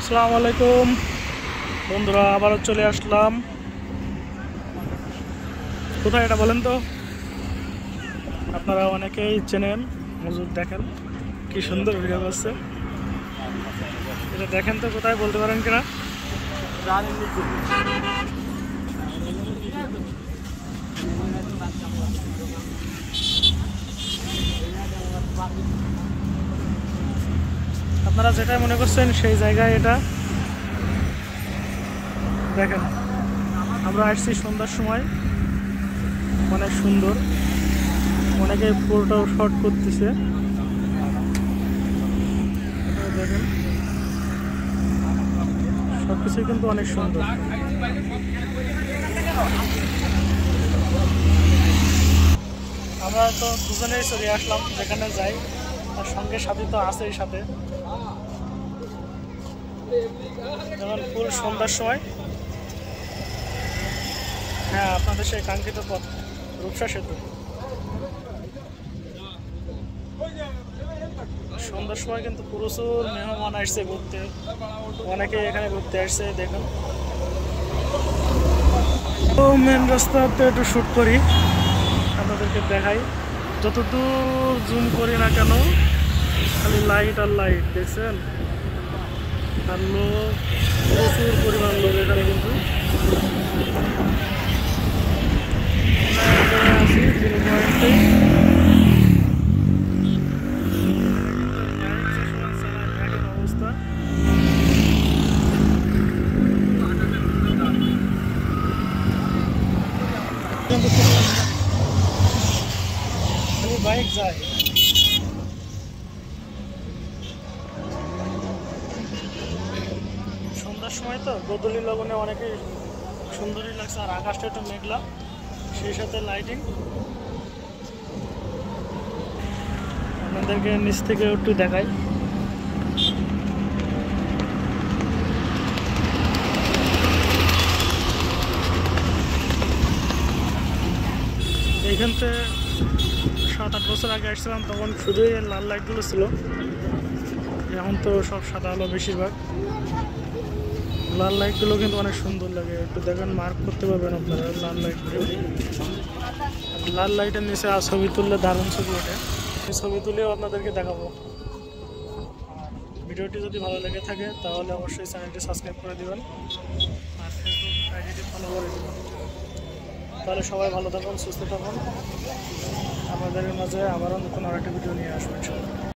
আসসালামু আলাইকুম বন্ধুরা, আবারও চলে আসলাম। কোথায় এটা বলেন তো? আপনারা অনেকেই চেনেন, মজুদ দেখেন কি সুন্দর ভিডিও করছে। এটা দেখেন তো কোথায়, বলতে পারেন কিনা? আপনারা যেটা মনে করছেন সেই জায়গায় এটা দেখেন। আমরা আসছি সন্ধ্যার সময়, অনেক সুন্দর, অনেকে ফটো শট করতেছে। দেখেন সবকিছুই কিন্তু অনেক সুন্দর। আমরা তো দুজনেই চলে আসলাম, যেখানে যাই তার সঙ্গে সাথে তো আছেই সাথে। যেমন ফুল সন্ধ্যার সময়, হ্যাঁ, আপনাদের সেই কাঙ্ক্ষিত পথ রূপসা সেতু। সন্ধ্যার সময় কিন্তু প্রচুর মেহমান আসছে ঘুরতে, অনেকে এখানে ঘুরতে আসছে। দেখুন, তো মেন রাস্তাতে একটু শ্যুট করি, আপনাদেরকে দেখাই। যতদূর জুম করি না কেন, খালি লাইট আর লাইট। দেখছেন, আর লোক, প্রচুর পরিমাণ লোক এখানে। কিন্তু আছি জিরো পয়েন্টে। অবস্থা কিন্তু খালি বাইক যায়। সন্ধ্যার সময় তো গোধূলি লগনে অনেকেই সুন্দরই লাগছে, আর আকাশটা একটু মেঘলা, সেই সাথে লাইটিং। আপনাদেরকে নিচ থেকে একটু দেখাই। এইখানতে 7-8 বছর আগে আসছিলাম, তখন শুধুই লাল লাইটগুলো ছিল। এখন তো সব সাদা আলো বেশিরভাগ। লাল লাইটগুলো কিন্তু অনেক সুন্দর লাগে, একটু দেখেন, মার্ক করতে পারবেন আপনারা লাল লাইটগুলো। লাল লাইটের নিচে আর ছবি তুললে দারুণ ছবি ওঠে। এই ছবি তুলেও আপনাদেরকে দেখাবো। ভিডিওটি যদি ভালো লেগে থাকে তাহলে অবশ্যই চ্যানেলটি সাবস্ক্রাইব করে দেবেন, আর ফেসবুক আইডিটি ফলো করে দেবেন। তাহলে সবাই ভালো থাকুন, সুস্থ থাকুন। আমাদের মাঝে আবারও নতুন আরেকটি ভিডিও নিয়ে আসবেন।